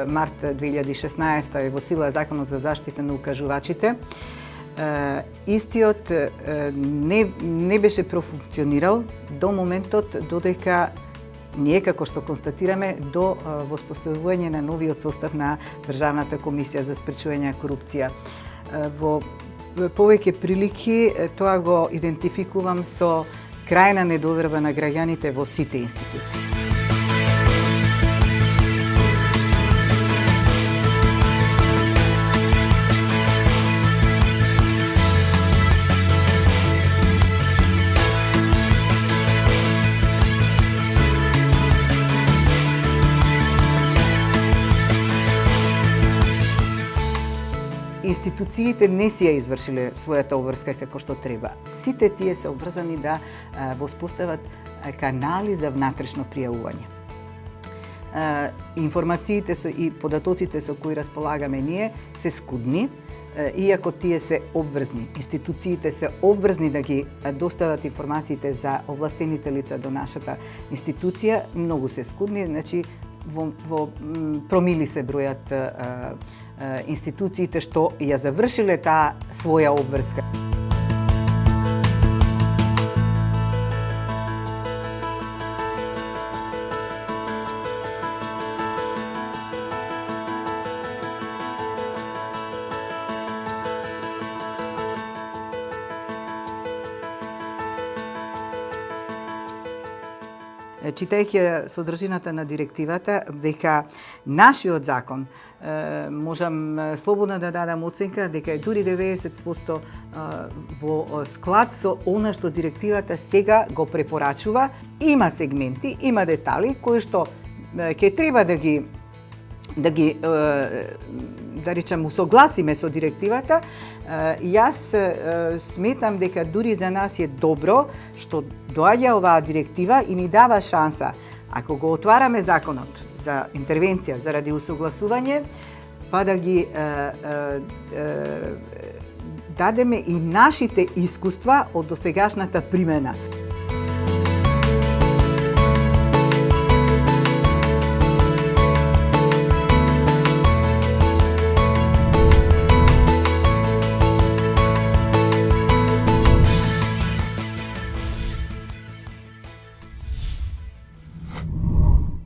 март 2016 е во сила Законот за заштита на укажувачите. Истиот не беше профункционирал до моментот додека ние, како што констатираме, до воспоставување на новиот состав на Државната комисија за спречување на корупција. Во повеќе прилики тоа го идентификувам со крајна недоверба на граѓаните во сите институции. Институциите не си ја извршиле својата обврска како што треба. Сите тие се обврзани да воспостават канали за внатрешно пријавување. Информациите и податоците со кои располагаме ние се скудни, иако тие се обврзни. Институциите се обврзни да ги достават информациите за овластените лица до нашата институција, многу се скудни, значи во промили се бројат институциите што ја завршиле таа своја обврска. Читајќи содржината на директивата, дека нашиот закон, можам слободно да дадам оценка дека е дури 90% во склад со она што директивата сега го препорачува. Има сегменти, има детали кои што ќе треба да ги да речем усогласиме со директивата. Јас сметам дека дури за нас е добро што доаѓа оваа директива и ни дава шанса, ако го отвараме законот за интервенција заради усогласување, па да ги дадеме и нашите искуства од досегашната примена.